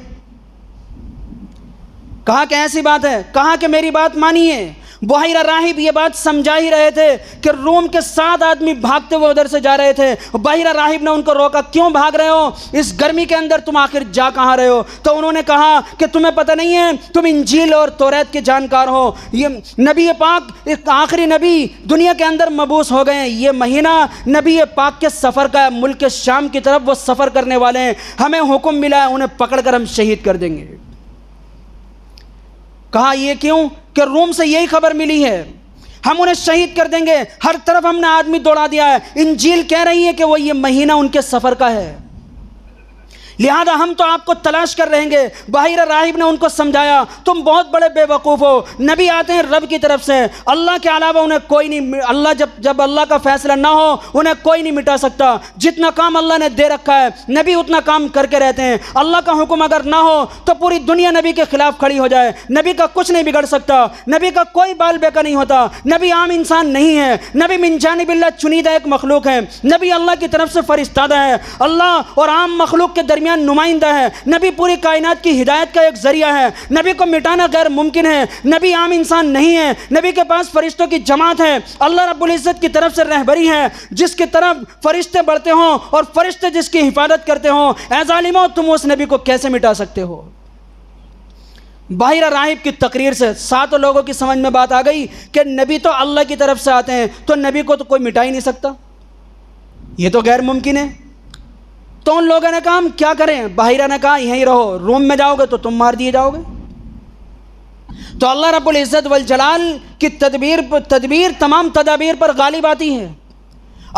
A: کہا کہ ایسی بات ہے، کہا کہ میری بات مانیے۔ بحیرہ راہب یہ بات سمجھا ہی رہے تھے کہ روم کے 7 آدمی بھاگتے ہوئے ادھر سے جا رہے تھے۔ بحیرہ راہب نے ان کو روکا، کیوں بھاگ رہے ہو؟ اس گرمی کے اندر تم آخر جا کہاں رہے ہو؟ تو انہوں نے کہا کہ تمہیں پتہ نہیں ہے، تم انجیل اور توریت کے جانکار ہو، یہ نبی پاک ایک آخری نبی دنیا کے اندر مبعوث ہو گئے ہیں، یہ مہینہ نبی پاک کے سفر کا ہے، ملک شام کی طرف وہ سفر کرنے والے ہیں، ہمیں حکم ملا ہے انہیں پکڑ کر ہم شہید کر دیں گے۔ کہا یہ کیوں؟ کہ روم سے یہی خبر ملی ہے، ہم انہیں شہید کر دیں گے، ہر طرف ہم نے آدمی دوڑا دیا ہے، انجیل کہہ رہی ہے کہ وہ یہ مہینہ ان کے سفر کا ہے، لہذا ہم تو آپ کو تلاش کر رہیں گے۔ بحیرہ راہب نے ان کو سمجھایا تم بہت بڑے بے وقوف ہو، نبی آتے ہیں رب کی طرف سے، اللہ کے علاوہ انہیں کوئی نہیں، اللہ جب اللہ کا فیصلہ نہ ہو انہیں کوئی نہیں مٹا سکتا، جتنا کام اللہ نے دے رکھا ہے نبی اتنا کام کر کے رہتے ہیں، اللہ کا حکم اگر نہ ہو تو پوری دنیا نبی کے خلاف کھڑی ہو جائے، نبی کا کچھ نہیں بگڑ سکتا، نبی کا کوئی بال بیکا نہیں ہوتا، نبی عام انسان نہیں ہے، نبی من جانب اللہ چنیدہ ایک مخلوق ہے، نبی اللہ کی طرف سے فرستادہ ہے، اللہ اور عام مخلوق کے درمیان نمائندہ ہے، نبی پوری کائنات کی ہدایت کا ایک ذریعہ ہے، نبی کو مٹانا غیر ممکن ہے، نبی عام انسان نہیں ہے، نبی کے پاس فرشتوں کی جماعت ہے، اللہ رب العزت کی طرف سے رہبری ہے، جس کی طرف فرشتے بڑھتے ہوں اور فرشتے جس کی حفاظت کرتے ہوں، اے ظالموں تم اس نبی کو کیسے مٹا سکتے ہو؟ بحیرہ راہب کی تقریر سے 7 لوگوں کی سمجھ میں بات آ گئی کہ نبی تو اللہ کی طرف سے آتے ہیں تو نبی کو تو کوئی مٹا ہی نہیں سکتا، یہ تو غیر ممکن ہے۔ تو ان لوگوں نے کہا ہم کیا کریں؟ بحیرہ نے کہا یہیں رہو، روم میں جاؤ گے تو تم مار دیے جاؤ گے۔ تو اللہ رب العزت والجلال کی تدبیر تمام تدابیر پر غالب آتی ہے،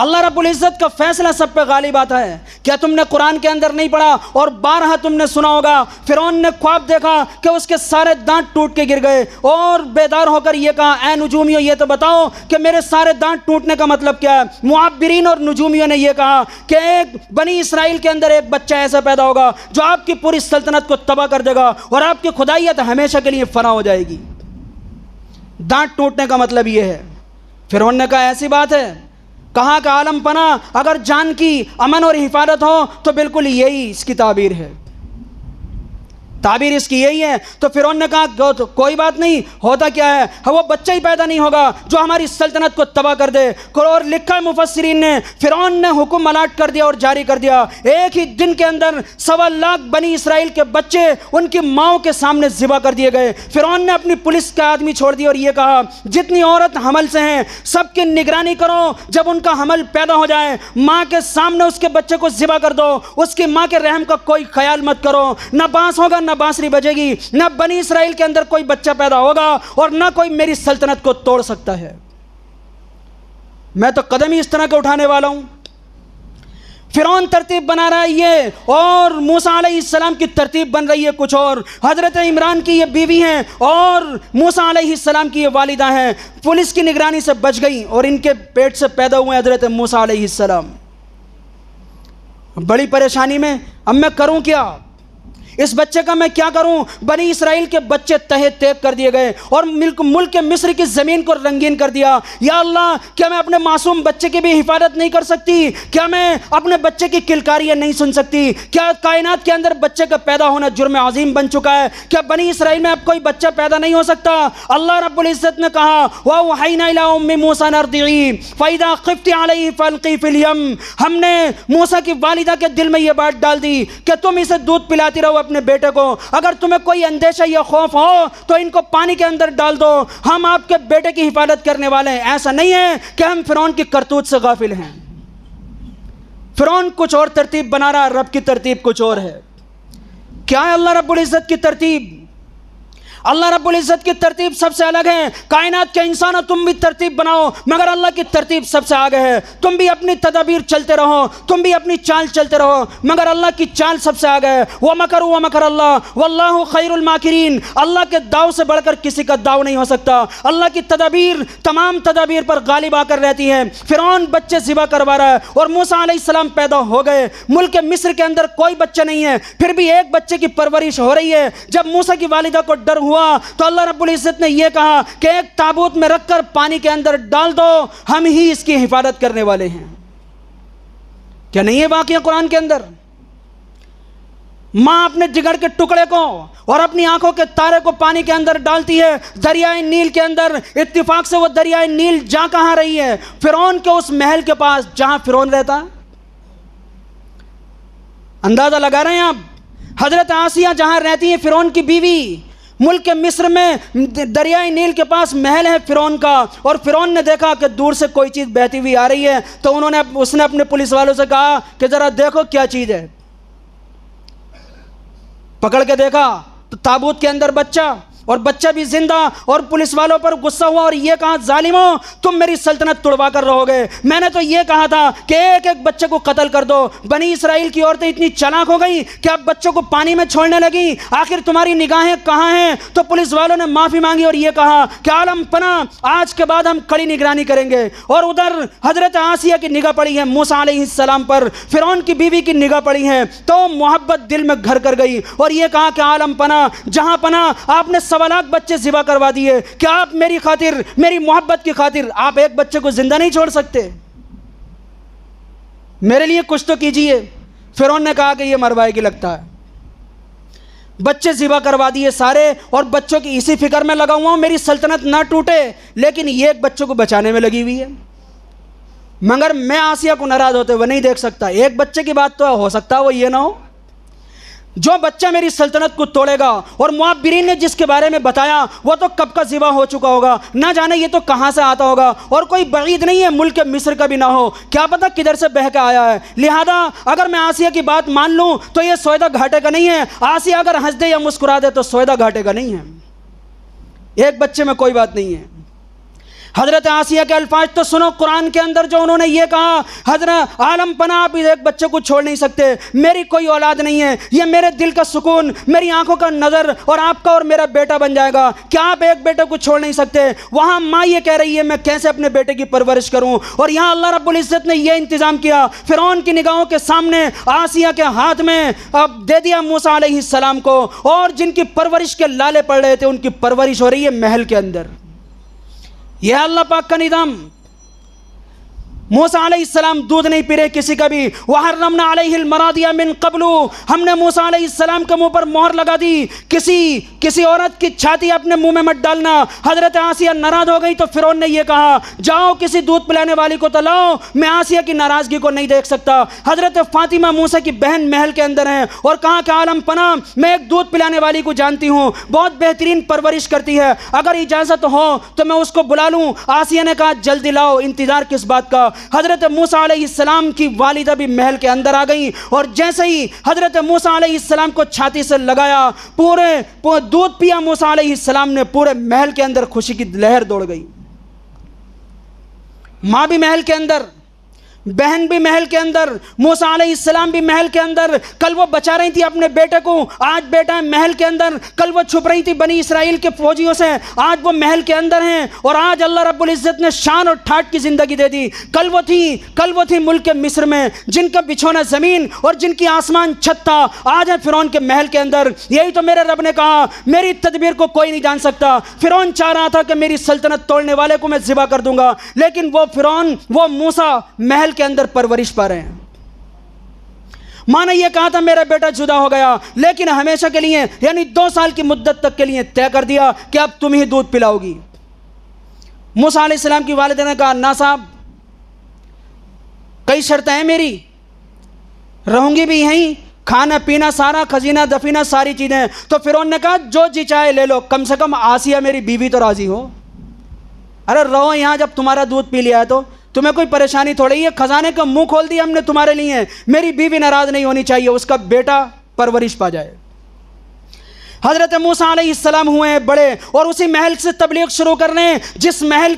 A: اللہ رب العزت کا فیصلہ سب پہ غالب آتا ہے۔ کیا تم نے قرآن کے اندر نہیں پڑھا اور بارہا تم نے سنا ہوگا، فرعون نے خواب دیکھا کہ اس کے سارے دانت ٹوٹ کے گر گئے اور بیدار ہو کر یہ کہا اے نجومیوں یہ تو بتاؤ کہ میرے سارے دانت ٹوٹنے کا مطلب کیا ہے؟ معبرین اور نجومیوں نے یہ کہا کہ ایک بنی اسرائیل کے اندر ایک بچہ ایسا پیدا ہوگا جو آپ کی پوری سلطنت کو تباہ کر دے گا اور آپ کی خدائیت ہمیشہ کے لیے فنا ہو جائے گی۔ دانت ٹوٹنے کا مطلب یہ ہے۔ فرعون نے کہا ایسی بات ہے؟ کہا کہ عالم پناہ اگر جان کی امن اور حفاظت ہو تو بالکل یہی اس کی تعبیر ہے۔ تعبیر اس کی یہی ہے۔ تو فرعون نے کہا کوئی بات نہیں، ہوتا کیا ہے، وہ بچہ ہی پیدا نہیں ہوگا جو ہماری سلطنت کو تباہ کر دے۔ اور لکھا ہے مفسرین نے، فرعون نے حکم الاٹ کر دیا اور جاری کر دیا، ایک ہی دن کے اندر 1.25 لاکھ بنی اسرائیل کے بچے ان کی ماؤں کے سامنے ذبح کر دیے گئے۔ فرعون نے اپنی پولیس کا آدمی چھوڑ دیا اور یہ کہا جتنی عورت حمل سے ہیں سب کی نگرانی کرو، جب ان کا حمل پیدا ہو جائے ماں کے سامنے اس کے بچے کو ذبح کر دو، اس کی ماں کے رحم کا کوئی خیال مت کرو، نہ بانس ہوگا نہ بانسری بجے گی، نہ بنی اسرائیل کے اندر کوئی بچہ پیدا ہوگا اور نہ کوئی میری سلطنت کو توڑ سکتا ہے۔ میں تو قدم ہی اس طرح کے اٹھانے والا ہوں۔ فرعون ترتیب بنا رہا ہے یہ، اور موسیٰ علیہ السلام کی ترتیب بن رہی ہے کچھ اور۔ حضرت عمران کی یہ بیوی ہیں اور موسیٰ علیہ السلام کی یہ والدہ ہیں، پولیس کی نگرانی سے بچ گئیں اور ان کے پیٹ سے پیدا ہوئے حضرت موسیٰ علیہ السلام۔ بڑی پریشانی میں، اب میں کروں کیا، اس بچے کا میں کیا کروں؟ بنی اسرائیل کے بچے تہے تیب کر دیے گئے اور ملک مصر کی زمین کو رنگین کر دیا۔ یا اللہ، کیا میں اپنے معصوم بچے کی بھی حفاظت نہیں کر سکتی؟ کیا میں اپنے بچے کی کلکاریاں نہیں سن سکتی؟ کیا کائنات کے اندر بچے کا پیدا ہونا جرم عظیم بن چکا ہے؟ کیا بنی اسرائیل میں اب کوئی بچہ پیدا نہیں ہو سکتا؟ اللہ رب العزت نے کہا وَأَوْحَيْنَا إِلَىٰ أُمِّ مُوسَىٰ أَنْ أَرْضِعِيهِ فَإِذَا خِفْتِ عَلَيْهِ فَأَلْقِيهِ فِي الْيَمِّ۔ ہم نے موسیٰ کی والدہ کے دل میں یہ بات ڈال دی کہ تم اسے دودھ پلاتی رہو اپنے بیٹے کو، اگر تمہیں کوئی اندیشہ یا خوف ہو تو ان کو پانی کے اندر ڈال دو، ہم آپ کے بیٹے کی حفاظت کرنے والے ہیں۔ ایسا نہیں ہے کہ ہم فرعون کی کرتوت سے غافل ہیں۔ فرعون کچھ اور ترتیب بنا رہا، رب کی ترتیب کچھ اور ہے۔ کیا ہے اللہ رب العزت کی ترتیب؟ اللہ رب العزت کی ترتیب سب سے الگ ہے۔ کائنات کے انسانوں تم بھی ترتیب بناؤ، مگر اللہ کی ترتیب سب سے آگے ہے۔ تم بھی اپنی تدابیر چلتے رہو، تم بھی اپنی چال چلتے رہو، مگر اللہ کی چال سب سے آگے ہے۔ وَمَكَرُوا وَمَكَرَ اللَّهُ وَاللَّهُ خَيْرُ الْمَاكِرِينَ۔ اللہ کے داؤ سے بڑھ کر کسی کا داؤ نہیں ہو سکتا۔ اللہ کی تدابیر تمام تدابیر پر غالب آ کر رہتی ہے۔ فرعون بچے ذبح کروا رہا ہے اور موسیٰ علیہ السلام پیدا ہو گئے، ملک مصر کے اندر کوئی بچہ نہیں ہے، پھر بھی ایک بچے کی پرورش ہو رہی ہے۔ جب موسیٰ کی والدہ کو ڈر ہوا تو اللہ رب العزت نے یہ کہا کہ ایک تابوت میں رکھ کر پانی کے اندر ڈال دو، ہم ہی اس کی حفاظت کرنے والے ہیں۔ کیا نہیں ہے واقعہ قرآن کے اندر؟ ماں اپنے جگر کے ٹکڑے کو اور اپنی آنکھوں کے تارے کو پانی کے اندر ڈالتی ہے، دریائے نیل کے اندر۔ اتفاق سے وہ دریائے نیل جا کہاں رہی ہے؟ فرعون کے اس محل کے پاس جہاں فرعون رہتا۔ اندازہ لگا رہے ہیں آپ؟ حضرت آسیہ جہاں رہتی ہیں فرعون کی بیوی، ملک مصر میں دریائے نیل کے پاس محل ہے فرعون کا، اور فرعون نے دیکھا کہ دور سے کوئی چیز بہتی ہوئی آ رہی ہے تو اس نے اپنے پولیس والوں سے کہا کہ ذرا دیکھو کیا چیز ہے۔ پکڑ کے دیکھا تو تابوت کے اندر بچہ، اور بچہ بھی زندہ، اور پولیس والوں پر غصہ ہوا اور یہ کہا ظالموں تم میری سلطنت توڑوا کر رہو گے، میں نے تو یہ کہا تھا کہ ایک ایک بچے کو قتل کر دو۔ بنی اسرائیل کی عورتیں اتنی چالاک ہو گئی کہ اب بچوں کو پانی میں چھوڑنے لگی، آخر تمہاری نگاہیں کہاں ہیں؟ تو پولیس والوں نے معافی مانگی اور یہ کہا کہ عالم پناہ آج کے بعد ہم کڑی نگرانی کریں گے۔ اور ادھر حضرت آسیہ کی نگاہ پڑی ہے موسیٰ علیہ السلام پر، فرعون کی بیوی کی نگاہ پڑی ہے تو محبت دل میں گھر کر گئی اور یہ کہا کہ عالم پناہ جہاں پناہ آپ نے 1.25 لاکھ بچے ذبح کروا دیے، کیا آپ میری خاطر، میری محبت کی خاطر آپ ایک بچے کو زندہ نہیں چھوڑ سکتے؟ میرے لیے کچھ تو کیجئے۔ فرعون نے کہا کہ یہ مروائے گی لگتا ہے۔ بچے ذبح کروا دیے سارے، اور بچوں کی اسی فکر میں لگا ہوا ہوں میری سلطنت نہ ٹوٹے، لیکن یہ ایک بچوں کو بچانے میں لگی ہوئی ہے۔ مگر میں آسیہ کو ناراض ہوتے ہوئے نہیں دیکھ سکتا۔ ایک بچے کی بات تو ہو سکتا ہے وہ یہ نہ ہو جو بچہ میری سلطنت کو توڑے گا، اور معبرین نے جس کے بارے میں بتایا وہ تو کب کا ذبح ہو چکا ہوگا، نہ جانے یہ تو کہاں سے آتا ہوگا، اور کوئی بعید نہیں ہے ملک مصر کا بھی نہ ہو، کیا پتہ کدھر سے بہہ کے آیا ہے۔ لہذا اگر میں آسیہ کی بات مان لوں تو یہ سودا گھاٹے کا نہیں ہے، آسیہ اگر ہنس دے یا مسکرا دے تو سودا گھاٹے کا نہیں ہے۔ ایک بچے میں کوئی بات نہیں ہے۔ حضرت آسیہ کے الفاظ تو سنو قرآن کے اندر جو انہوں نے یہ کہا، حضرت عالم پناہ آپ ایک بچے کو چھوڑ نہیں سکتے، میری کوئی اولاد نہیں ہے، یہ میرے دل کا سکون، میری آنکھوں کا نظر اور آپ کا اور میرا بیٹا بن جائے گا، کیا آپ ایک بیٹے کو چھوڑ نہیں سکتے؟ وہاں ماں یہ کہہ رہی ہے میں کیسے اپنے بیٹے کی پرورش کروں، اور یہاں اللہ رب العزت نے یہ انتظام کیا، فرعون کی نگاہوں کے سامنے آسیہ کے ہاتھ میں اب دے دیا موسیٰ علیہ السلام کو، اور جن کی پرورش کے لالے پڑ رہے تھے ان کی پرورش ہو رہی ہے محل کے اندر۔ یہ اللہ پاک کا نظام۔ موسیٰ علیہ السلام دودھ نہیں پی رہے کسی کا بھی. وحرمنا علیہ المراضع من قبل, ہم نے موسیٰ علیہ السلام کے منہ پر مہر لگا دی, کسی عورت کی چھاتی اپنے منہ میں مت ڈالنا. حضرت آسیہ ناراض ہو گئی تو فرعون نے یہ کہا جاؤ کسی دودھ پلانے والی کو تو لاؤ, میں آسیہ کی ناراضگی کو نہیں دیکھ سکتا. حضرت فاطمہ موسیٰ کی بہن محل کے اندر ہیں اور کہا کہ عالم پناہ میں ایک دودھ پلانے والی کو جانتی ہوں, بہت بہترین پرورش کرتی ہے, اگر اجازت ہو تو میں اس کو بلا لوں. آسیہ نے کہا جلدی لاؤ, انتظار کس بات کا. حضرت موسیٰ علیہ السلام کی والدہ بھی محل کے اندر آ گئیں اور جیسے ہی حضرت موسیٰ علیہ السلام کو چھاتی سے لگایا, پورے دودھ پیا موسیٰ علیہ السلام نے, پورے محل کے اندر خوشی کی لہر دوڑ گئی. ماں بھی محل کے اندر, بہن بھی محل کے اندر, موسیٰ علیہ السلام بھی محل کے اندر. کل وہ بچا رہی تھی اپنے بیٹے کو, آج بیٹا ہے محل کے اندر. کل وہ چھپ رہی تھی بنی اسرائیل کے فوجیوں سے, آج وہ محل کے اندر ہیں. اور آج اللہ رب العزت نے شان اور ٹھاٹ کی زندگی دے دی. کل وہ تھی ملک مصر میں جن کا بچھونا زمین اور جن کی آسمان چھت تھا, آج ہے فرعون کے محل کے اندر. یہی تو میرے رب نے کہا میری تدبیر کو کوئی نہیں جان سکتا. فرعون چاہ رہا تھا کہ میری سلطنت توڑنے والے کو میں ذبح کر دوں گا, لیکن وہ موسیٰ محل کے اندر پرورش پا رہے ہیں. ماں نے یہ کہا تھا میرا بیٹا جدا ہو گیا, لیکن ہمیشہ کے لیے یعنی 2 سال کی مدت تک کے لیے طے کر دیا کہ اب تم ہی دودھ پلاؤ گی. موسیٰ علیہ السلام کی والدہ نے کہا نا صاحب کئی شرطیں ہیں میری, رہوں گی بھی یہیں, کھانا پینا سارا, خزینہ دفینہ ساری چیزیں. تو فرعون نے کہا جو جی چاہے لے لو, کم سے کم آسیہ میری بیوی تو راضی ہو. ارے رہو یہاں, جب تمہارا دودھ پی لیا ہے تو تمہیں کوئی پریشانی تھوڑی ہے, خزانے کا منہ کھول دیا ہم نے تمہارے لیے, میری بیوی ناراض نہیں ہونی چاہیے, اس کا بیٹا پرورش پا جائے. حضرت موسیٰ علیہ السلام ہوئے ہیں بڑے اور اسی محل سے تبلیغ شروع کرنے, جس محل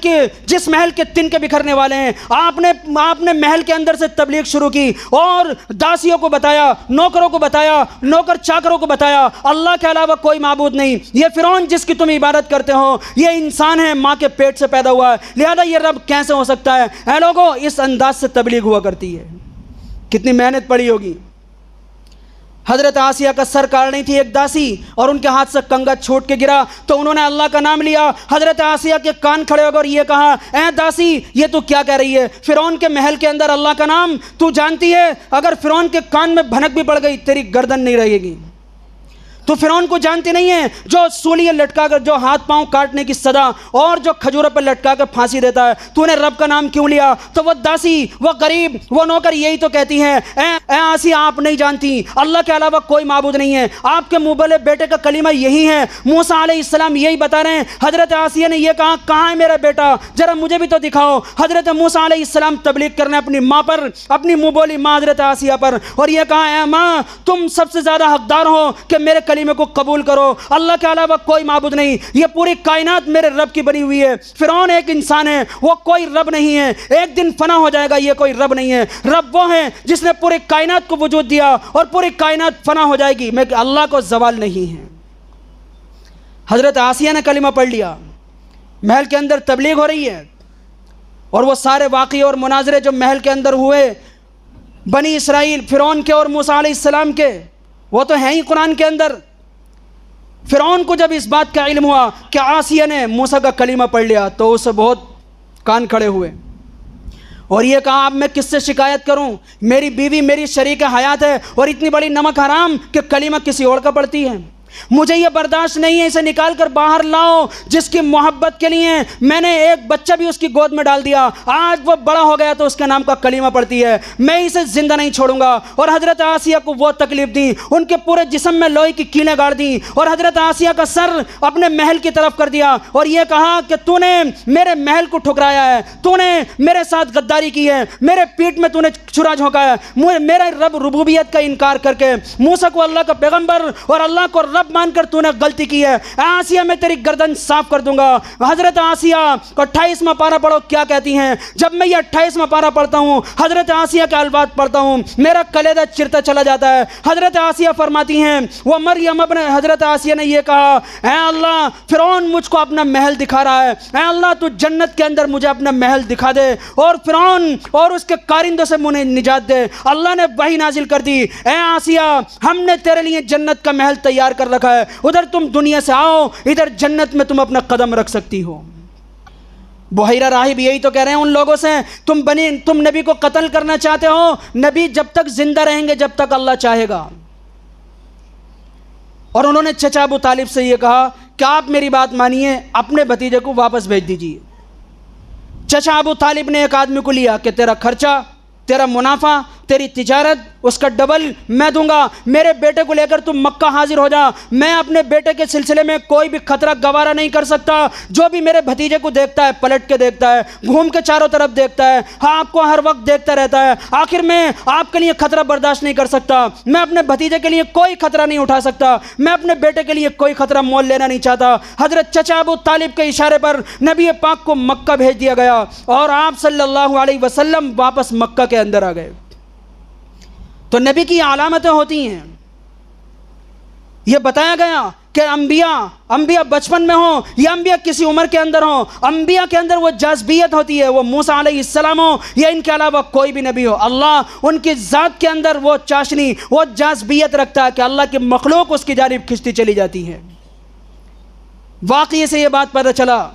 A: کے تنکے بکھرنے والے ہیں. آپ نے محل کے اندر سے تبلیغ شروع کی اور داسیوں کو بتایا, نوکروں کو بتایا, نوکر چاکروں کو بتایا اللہ کے علاوہ کوئی معبود نہیں. یہ فرعون جس کی تم عبادت کرتے ہو یہ انسان ہے, ماں کے پیٹ سے پیدا ہوا ہے, لہذا یہ رب کیسے ہو سکتا ہے. اے لوگوں, اس انداز سے تبلیغ ہوا کرتی ہے. کتنی محنت پڑی ہوگی. حضرت آسیہ کا سر کاٹ رہی تھی ایک داسی اور ان کے ہاتھ سے کنگا چھوٹ کے گرا تو انہوں نے اللہ کا نام لیا. حضرت آسیہ کے کان کھڑے ہو گئے اور یہ کہا اے داسی یہ تو کیا کہہ رہی ہے, فرعون کے محل کے اندر اللہ کا نام تو جانتی ہے, اگر فرعون کے کان میں بھنک بھی پڑ گئی تیری گردن نہیں رہے گی. تو فرعون کو جانتی نہیں ہے جو سولیے لٹکا کر, جو ہاتھ پاؤں کاٹنے کی سزا اور جو کھجوروں پر لٹکا کر پھانسی دیتا ہے, تو نے رب کا نام کیوں لیا. تو وہ داسی, وہ غریب, وہ نوکر یہی تو کہتی ہیں اے آسیہ آپ نہیں جانتی اللہ کے علاوہ کوئی معبود نہیں ہے, آپ کے منہ بولے بیٹے کا کلمہ یہی ہے. موسیٰ علیہ السلام یہی بتا رہے ہیں. حضرت آسیہ نے یہ کہا کہاں ہے میرا بیٹا, ذرا مجھے بھی تو دکھاؤ. حضرت موسیٰ علیہ السلام تبلیغ کرنے اپنی ماں پر, اپنی منہ بولی ماں حضرت آسیہ پر, اور یہ کہا اے ماں تم سب سے زیادہ حقدار ہو کہ میرے کلمے کو قبول کرو, اللہ کے علاوہ کوئی معبود نہیں, یہ پوری کائنات میرے رب کی بنی ہوئی ہے. فرعون ایک انسان ہے, وہ کوئی رب نہیں ہے, ایک دن فنا ہو جائے گا, یہ کوئی رب نہیں ہے. رب وہ ہے جس نے پوری کائنات کو وجود دیا اور پوری کائنات فنا ہو جائے گی, میں اللہ کو زوال نہیں ہے. حضرت آسیہ نے کلمہ پڑھ لیا, محل کے اندر تبلیغ ہو رہی ہے اور وہ سارے واقعے اور مناظرے جو محل کے اندر ہوئے بنی اسرائیل فرعون کے اور موسیٰ علیہ السلام کے, وہ تو ہیں ہی قرآن کے اندر. فرعون کو جب اس بات کا علم ہوا کہ آسیہ نے موسیٰ کا کلمہ پڑھ لیا تو اسے بہت کان کھڑے ہوئے اور یہ کہا اب میں کس سے شکایت کروں, میری بیوی میری شریک حیات ہے اور اتنی بڑی نمک حرام کہ کلمہ کسی اور کا پڑھتی ہے, مجھے یہ برداشت نہیں ہے, اسے نکال کر باہر لاؤ. جس کی محبت کے لیے میں نے ایک بچہ بھی اس کی گود میں ڈال دیا, آج وہ بڑا ہو گیا تو اس کے نام کا کلمہ پڑھتی ہے, میں اسے زندہ نہیں چھوڑوں گا. اور حضرت آسیہ کو وہ تکلیف دی, ان کے پورے جسم میں لوہے کی کیلیں گاڑ دی اور حضرت آسیہ کا سر اپنے محل کی طرف کر دیا اور یہ کہا کہ تو نے میرے محل کو ٹھکرایا ہے, تو نے میرے ساتھ غداری کی ہے, میرے پیٹ میں تو نے چھرا جھونکا ہے, میرے رب ربوبیت کا انکار کر کے موسیٰ کو اللہ کا پیغمبر اور اللہ کو رب مان کر تو نے غلطی کی ہے. آسیہ میں تیری گردن صاف کر دوں گا. حضرت آسیہ 28واں پارہ پڑھو کیا کہتی ہیں. جب میں یہ 28واں پارہ پڑھتا ہوں, حضرت آسیہ کے الفاظ پڑھتا ہوں, میرا کلیدہ چرتا چلا جاتا ہے. حضرت آسیہ فرماتی ہیں وہ مریم ابن, حضرت آسیہ نے یہ کہا اے اللہ فرعون مجھ کو اپنا محل دکھا رہا ہے, اے اللہ تو جنت کے اندر مجھے اپنا محل دکھا دے اور فرعون اور اس کے کارندوں سے مجھے نجات دے. اللہ نے وحی نازل کر دی, اے آسیہ ہم نے تیرے لیے جنت کا محل تیار کر رکھا ہے, ادھر تم دنیا سے آؤ, ادھر جنت میں تم اپنا قدم رکھ سکتی ہو. بحیرہ راہب یہی تو کہہ رہے ہیں ان لوگوں سے، تم نبی کو قتل کرنا چاہتے ہو، نبی جب تک زندہ رہیں گے جب تک اللہ چاہے گا۔ اور انہوں نے چچا ابو طالب سے یہ کہا کہ آپ میری بات مانیے، اپنے بھتیجے کو واپس بھیج دیجیے۔ چچا ابو طالب نے ایک آدمی کو لیا کہ تیرا خرچہ، تیرا منافع، تیری تجارت اس کا ڈبل میں دوں گا، میرے بیٹے کو لے کر تم مکہ حاضر ہو جا، میں اپنے بیٹے کے سلسلے میں کوئی بھی خطرہ گوارا نہیں کر سکتا، جو بھی میرے بھتیجے کو دیکھتا ہے پلٹ کے دیکھتا ہے، گھوم کے چاروں طرف دیکھتا ہے، ہاں آپ کو ہر وقت دیکھتا رہتا ہے، آخر میں آپ کے لیے خطرہ برداشت نہیں کر سکتا، میں اپنے بھتیجے کے لیے کوئی خطرہ نہیں اٹھا سکتا، میں اپنے بیٹے کے لیے کوئی خطرہ مول لینا نہیں چاہتا۔ حضرت چچا ابو طالب کے اشارے پر نبی پاک کو مکہ بھیج دیا گیا اور آپ صلی اللہ علیہ وسلم واپس مکہ کے اندر آ گئے۔ تو نبی کی علامتیں ہوتی ہیں، یہ بتایا گیا کہ انبیاء بچپن میں ہوں یا انبیاء کسی عمر کے اندر ہوں، انبیاء کے اندر وہ جاذبیت ہوتی ہے، وہ موسیٰ علیہ السلام ہو یا ان کے علاوہ کوئی بھی نبی ہو، اللہ ان کی ذات کے اندر وہ چاشنی، وہ جاذبیت رکھتا ہے کہ اللہ کی مخلوق اس کی جانب کھنچتی چلی جاتی ہے۔ واقعی سے یہ بات پتہ چلا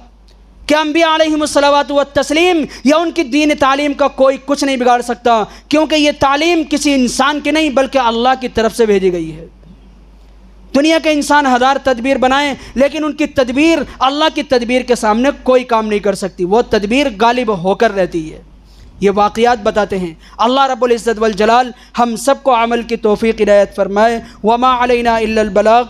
A: کہ انبیاء علیہم الصلوات والتسلیم یا ان کی دین تعلیم کا کوئی کچھ نہیں بگاڑ سکتا، کیونکہ یہ تعلیم کسی انسان کی نہیں بلکہ اللہ کی طرف سے بھیجی گئی ہے۔ دنیا کے انسان ہزار تدبیر بنائیں لیکن ان کی تدبیر اللہ کی تدبیر کے سامنے کوئی کام نہیں کر سکتی، وہ تدبیر غالب ہو کر رہتی ہے۔ یہ واقعات بتاتے ہیں۔ اللہ رب العزت والجلال ہم سب کو عمل کی توفیق عنایت فرمائے۔ وما علینا الا البلاغ۔